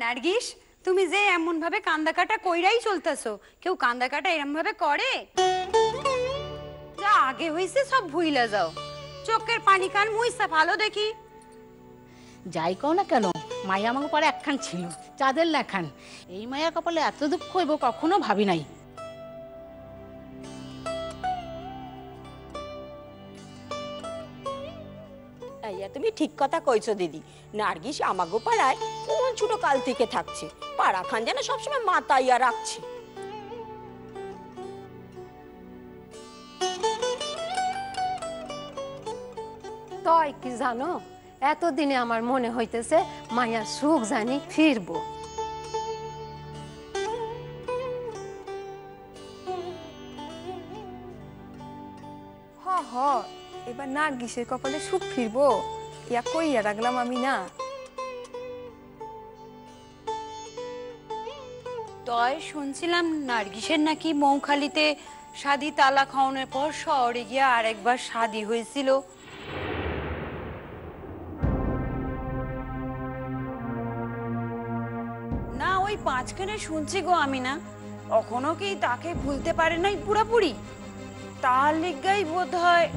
নার্গিস, তুমি যে এমন ভাবে কান্দা কাটা কইরাই চলতেছো, কেউ কান্দা কাটা এরম ভাবে করে? যা আগে হইছে সব ভুইলা যাও, চোখের পানি কান মুইসা ভালো দেখি। যাই কও না কেন, মায়া আমার পরে একখান ছিল, চাঁদের লেখান। এই মায়া কপালে এত দুঃখ হইব কখনো ভাবি নাই। তুমি ঠিক কথা কইছো দিদি। নার্গিস আমাগো পাড়ায় কোন ছোট কাল থেকে থাকছে, পাড়া খান যেন সবসময় মাতাইয়া রাখছে। তাই কি জানো, এতদিনে আমার মনে হইতেছে মায়ার সুখ জানি ফিরবো। হ হ, এবার নার্গিসের কপালে সুখ ফিরবো, ইয়া কইয়া রাখলাম আমি না। তয় শুনছিলাম নার্গিসের নাকি মৌখালিতে শাদি তালা খাওয়ানোর পর শহরে গিয়া আরেকবার শাদি হয়েছিল। না ওই পাঁচখানে শুনছি গো আমি, না কখনো কি তাকে ভুলতে পারে নাই পুরাপুরি, তার লিগাই বোধ হয়।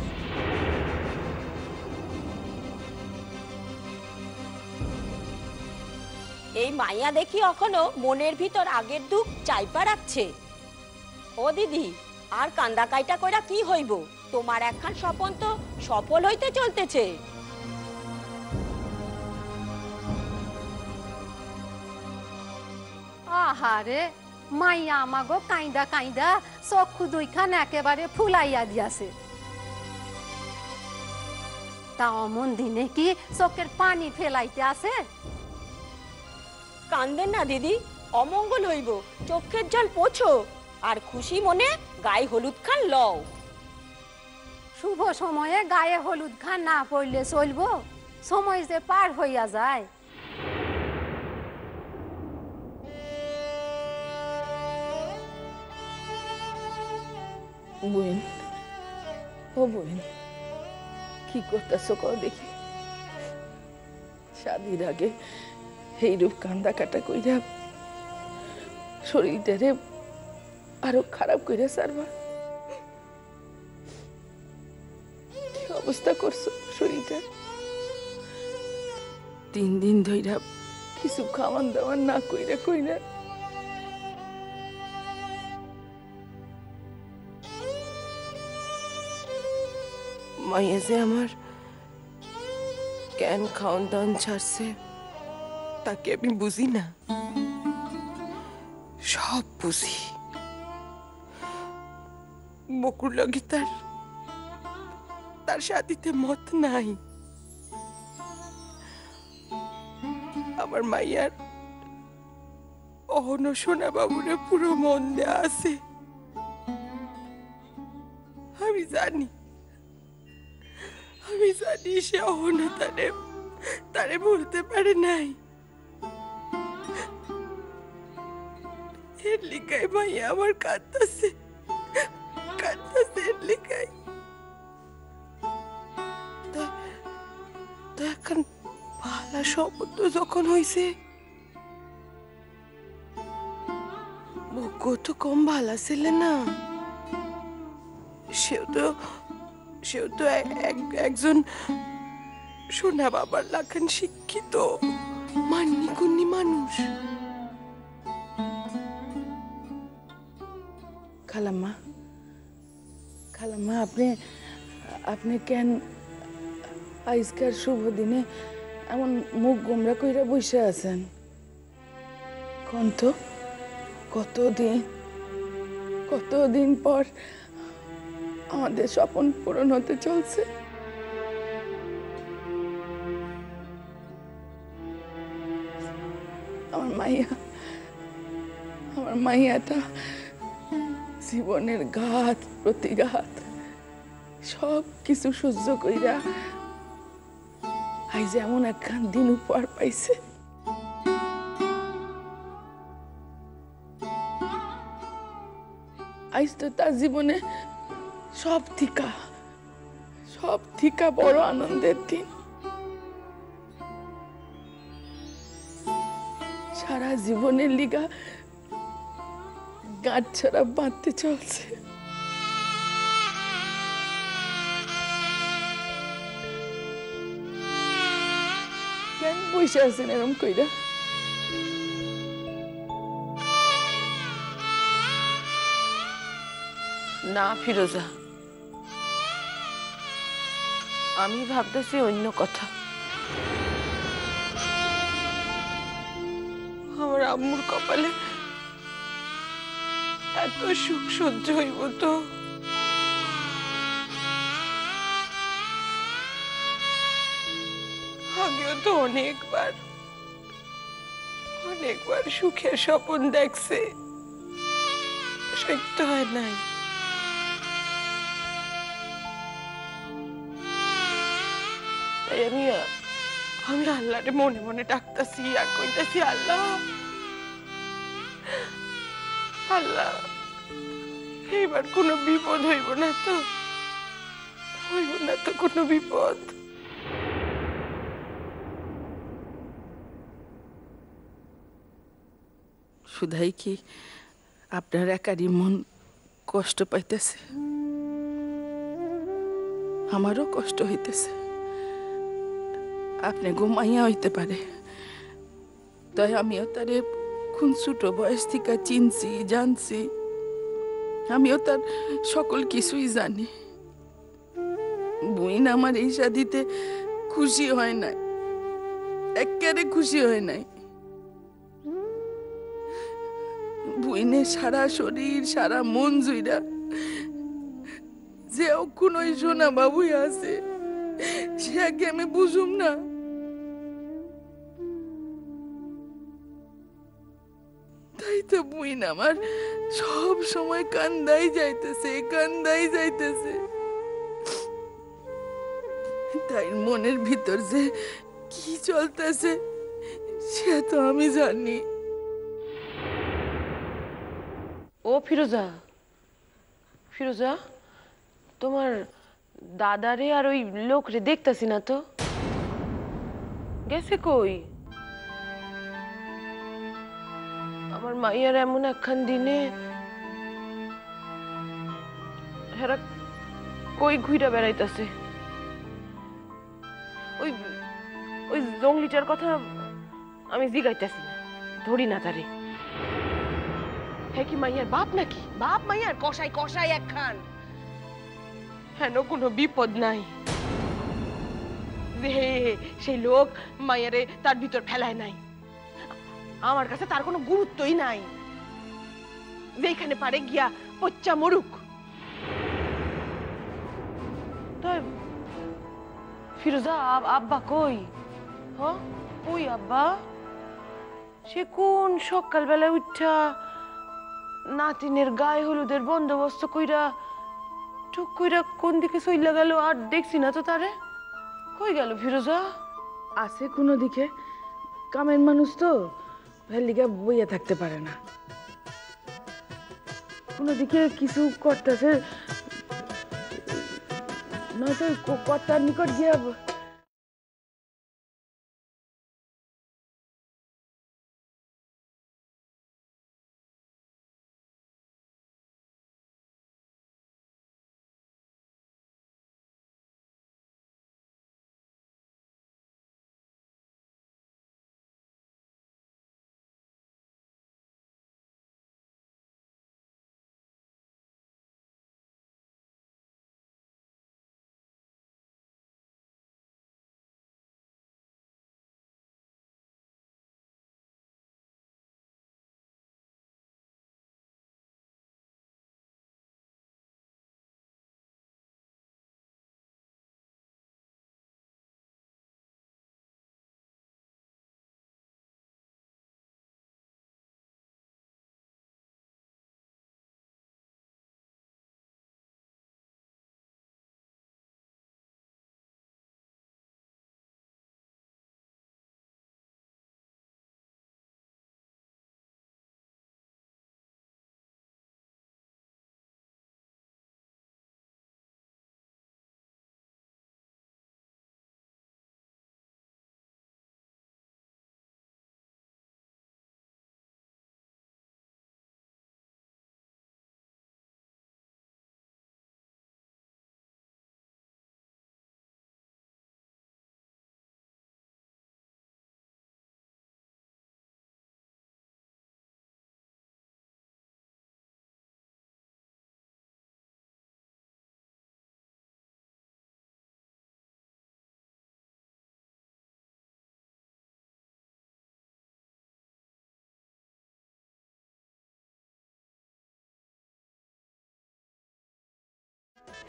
এই মাইয়া দেখি এখনো মনের ভিতর আগের দুঃখ চাইপা রাখছে। ও দিদি, আর কান্দা কাইটা কইরা কি হইব? তোমার একখান স্বপন তো সফল হইতে চলতেছে। আহারে, মাইয়া আমাগো কাইন্দা কাইন্দা চক্ষু দুইখান একেবারে ফুলাইয়া দিয়াছে। তা অমন দিনে কি চোখের পানি ফেলাইতে আছে? কান্দেন না দিদি, অমঙ্গল হইব। চোখের জল পোছো আর খুশি মনে গায়ে হলুদ খান লও। শুভ সময়ে গায়ে হলুদ খান না পড়লে চলবো? সময় যে পার হইয়া যায়। বোন, ও বোন, কি করতেছো কও দেখি? শাদির আগে এইরূপ কান্দা কাটা কইরা শরীরটারে আরো খারাপ কইরা সারবা? কি অবস্থা করছো শরীরটা? 3 দিন ধইরা কিছু খাওয়ান দাওয়ান না কইরা কইরা মাইয়া যে আমার কেন খাওয়ান দাওয়ান ছাড়ছে তাকে আমি বুঝি না, সব বুঝি। বকুর লগে তার শাদিতে মত নাই। আমার মাইয়ার অহনো সোনা বাবুরে পুরো মন দেয়া আছে। আমি জানি সে অহনো তারে বলতে পারে নাই। এর লিগাই মাইয়া আমার কাঁদতাছে এর লিগাই। তো এখন ভালা শব্দ যখন হইছে, বকু তো কম ভালা ছেলে না। সেও তো একজন সোনা বাবার লাখান শিক্ষিত মান্যি কুন্নি মানুষ। খালাম্মা, আপনি কেন আজকের শুভ দিনে এমন মুখ গোমরা কইরা বসে আছেন? কতদিন পর আমাদের স্বপ্ন পূরণ হতে চলছে। আমার মাইয়াটা জীবনের ঘাত প্রতিঘাত সব কিছু সহ্য কইরা আজ এমন একখান দিন উপহার পাইছে। আজ তো তার জীবনে সব থিকা বড় আনন্দের দিন। সারা জীবনের লিগা গাঁট ছাড়া বাঁধতে চলছে। কেন বসে আছেন এরম কইরা? না ফিরোজা, আমি ভাবতেছি অন্য কথা। আমার আম্মুর কপালে এত সুখ সহ্য হইব তো? আগেও তো অনেকবার সুখের স্বপ্ন দেখছে, সত্য হয় নাই। তাই আমি আল্লাহরে মনে মনে ডাকতাছি আর কইতাছি, আল্লাহ আল্লাহ, এইবার কোনো বিপদ হইব না তো? হইব না তো কোনো বিপদ? শুধাই কি আপনার একারই মন কষ্ট পাইতেছে? আমারও কষ্ট হইতেছে। আপনি ঘুমাইয়া হইতে পারে, তাই আমিও তারে কোন ছোট বয়স থেকে চিনছি, জানছি। আমিও তার সকল কিছুই জানি। বুইন আমার এই শাদিতে খুশি হয় নাই, একেবারে খুশি হয় নাই। বুইনের সারা শরীর সারা মন জুইরা যে কোন সোনা বাবুই আছে, সে আগে আমি বুঝুম না। তাই তো বুইন আমার সব সময় কান্দাই যাইতেছে। তাই মনের ভিতর যে কি চলতেছে সে তো আমি জানি। ও ফিরোজা, ফিরোজা, তোমার দাদারে আর ওই লোকরে দেখতাছি না তো, গেছে কই? আমার মাইয়ার এমন একখান দিনে হেরা কই ঘুইরা বেড়াইতাছে। ওই ওই জঙ্গলিটার কথা আমি জিগাইতাছি না, ধরি না তারে। হ্যাঁ কি মাইয়ার বাপ নাকি? বাপ মাইয়ার কষাই কষাই একখান। হেন কোনো বিপদ নাই যে সেই লোক মাইয়ারে তার ভিতর ফেলায় নাই। আমার কাছে তার কোনো গুরুত্বই নাই। যেখানে পারে গিয়া পচ্চা মরুক। তাই ফিরোজা, আব্বা কই? হ্যাঁ কই আব্বা? সে কোন সকালবেলায় উঠা নাতিনের গায়ে হলুদের বন্দোবস্ত কইরা টুক কইরা কোন দিকে চইলা গেল, আর দেখছি না তো তারে। কই গেল ফিরোজা? আছে কোনো দিকে, কামের মানুষ তো ভ্যালিগা বইয়া থাকতে পারে না। কোনো দিকে কিছু করতেছে, নয়তো কর্তার নিকট গিয়া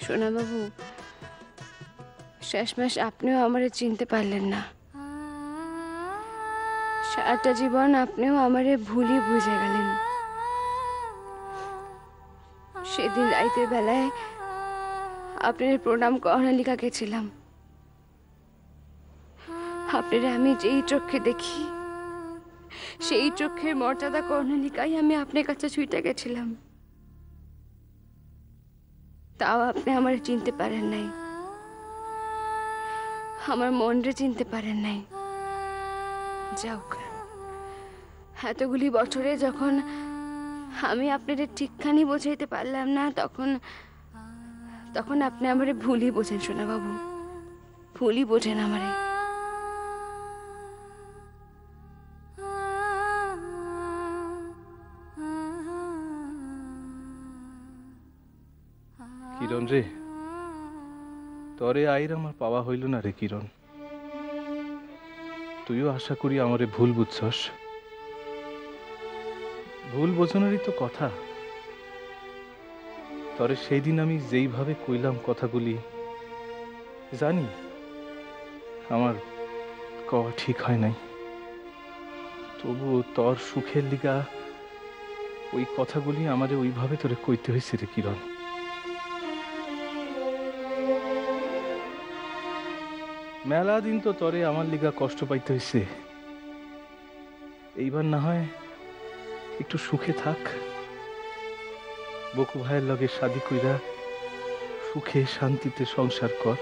সোনা বাবু, শেষমেশ আপনিও আমারে চিনতে পারলেন না। সারাটা জীবন আপনিও আমারে ভুলই বুঝে গেলেন। সেদিন রাইতের বেলায় আপনার প্রণাম করার লিখা গেছিলাম। আপনারা আমি যেই চোখে দেখি সেই চোখের মর্যাদা কর্ণলিকাই আমি আপনার কাছে ছুটে গেছিলাম। তাও আপনি আমার চিনতে পারেন নাই, আমার মনরে চিনতে পারেন নাই। যাওক, এতগুলি বছরে যখন আমি আপনাদের ঠিকখানি বোঝাইতে পারলাম না, তখন আপনি আমারে ভুলই বোঝেন সোনা বাবু, ভুলই বোঝেন আমারে। কিরণ রে, তরে আইর আমার পাওয়া হইল না রে কিরণ। তুইও আশা করি আমারে ভুল বুঝছস। ভুল বোঝানোরই তো কথা। তরে সেই দিন আমি যেইভাবে কইলাম কথাগুলি, জানি আমার কওয়া ঠিক হয় নাই, তবু তোর সুখের লিগা ওই কথাগুলি আমারে ওইভাবে তোরে কইতে হয়েছে রে কিরণ। মেলা দিন তো তরে আমার লিগা কষ্ট পাইতে হয়েছে, এইবার না হয় একটু সুখে থাক। বকু ভাইয়ের লগে শাদি কইরা সুখে শান্তিতে সংসার কর।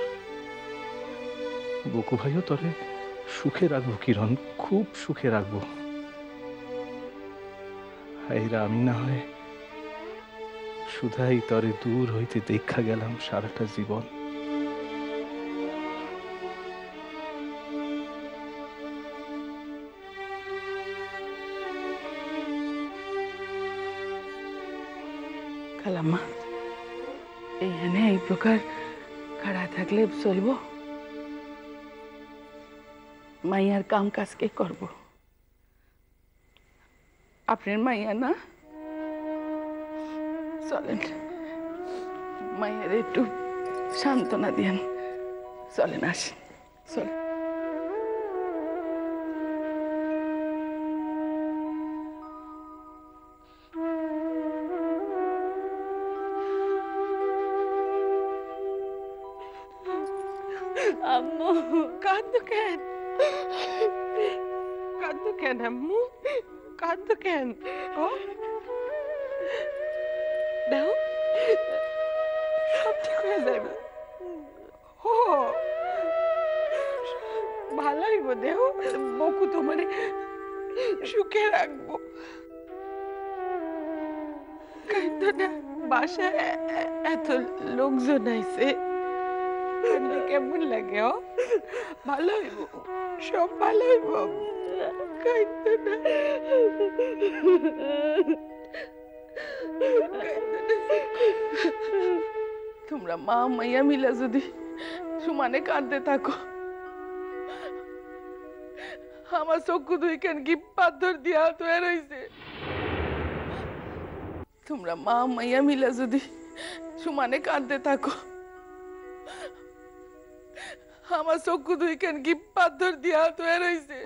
বকু ভাইও তরে সুখে রাখবো কিরণ, খুব সুখে রাখবো। এইরা আমি না হয় শুধাই তরে দূর হইতে দেখা গেলাম সারাটা জীবন। খালাম্মা, এইখানে এই প্রকার খাড়া থাকলে চলবো? মাইয়ার কাম কাজ কে করব? আপনার মাইয়া না? চলেন, মাইয়ার একটু সান্ত্বনা দিয়েন। চলেন, আসেন, চলেন। আম্মু, কাঁদো কেন? কাঁদো কেন আম্মু? কাঁদো কেন? ও দাও, সব ঠিক হয়ে যাবে। ও ভালো হইব, দেহ বকু তোমার সুখে রাখবো। কাঁদো না, বাসায় এত লোকজন আইছে, কেমন লাগে? ও ভালো হইব, সব ভালো হইব। কাঁদো না, তোমরা মা মাইয়া মিলা যদি সমানে কাঁদতে থাকো, আমার চক্ষু দুই কেন কি পাথর দিয়া তৈরি হয়েছে। তোমরা মা মাইয়া মিলা যদি সমানে কাঁদতে থাকো, আমার চক্ষু দুই কেন কি পাথর দিয়া তৈরি হয়েছে।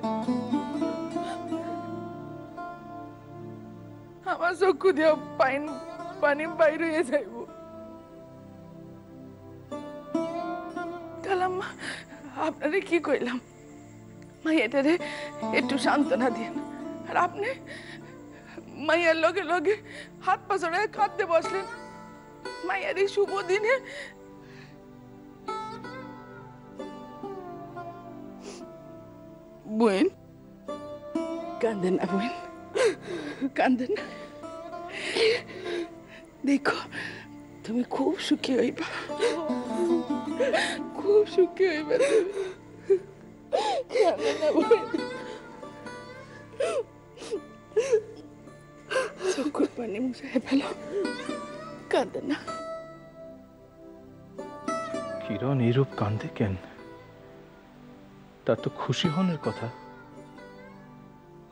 আমার চক্ষু দিয়া পানি বাইর হয়ে যাইব। কালাম্মা, আপনারে কি কইলাম, মাইয়াটারে একটু সান্ত্বনা দিন। আর আপনি মাইয়ার লগে লগে হাত পা জড়ায় কাঁদতে বসলেন। মাইয়ার এই শুভ দিনে বোন, কাঁদেন না বোন, কাঁদেন না। দেখো, তুমি খুব সুখী হইবা, খুব সুখী হইবা তুমি। কাঁদেন না বোন, চোখের পানি মুছায় ফেলো, কাঁদেন না। কিরণ এইরূপ কান্দে কেন? তার তো খুশি হনের কথা।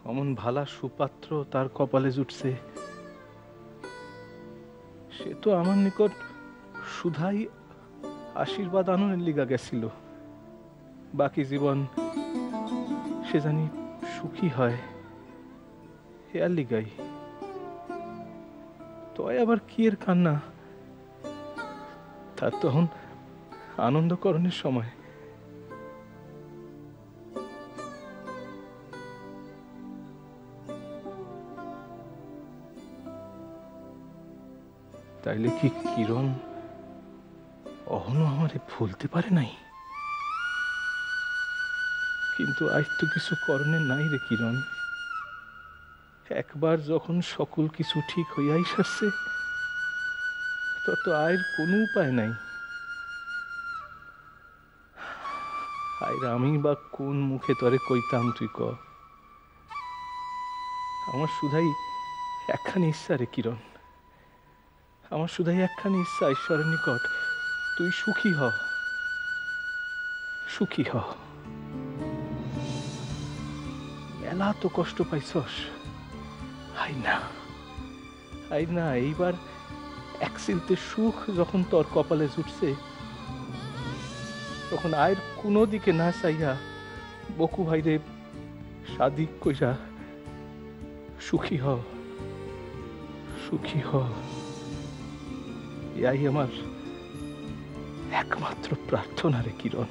অমন ভালা সুপাত্র তার কপালে জুটছে, সে তো আমার নিকট শুধাই আশীর্বাদ আননের লিগা গেছিল, বাকি জীবন সে জানি সুখী হয় হেয়ার লিগাই। তয় আবার কি এর কান্না, তার তখন আনন্দকরণের সময়। তাইলে কি কিরণ অহনো আমারে ভুলতে পারে নাই? কিন্তু আজ তো কিছু করণের নাই রে কিরণ। একবার যখন সকল কিছু ঠিক হইয়াই সারছে, তত আয়ের কোনো উপায় নাই। আয়ের আমি বা কোন মুখে তরে কইতাম তুই ক? আমার শুধাই একখানি ইচ্ছা রে কিরণ, আমার শুধাই একখানি ইচ্ছা ঈশ্বরের নিকট, তুই সুখী হ, সুখী হ। মেলা তো কষ্ট পাইছস, আই না এইবার এক সিলতে সুখ যখন তোর কপালে জুটছে, তখন আয়ের কোনো দিকে না চাইয়া বকু ভাইরে শাদি কইরা সুখী হ, সুখী হ। এটাই আমার একমাত্র প্রার্থনা রে কিরণ।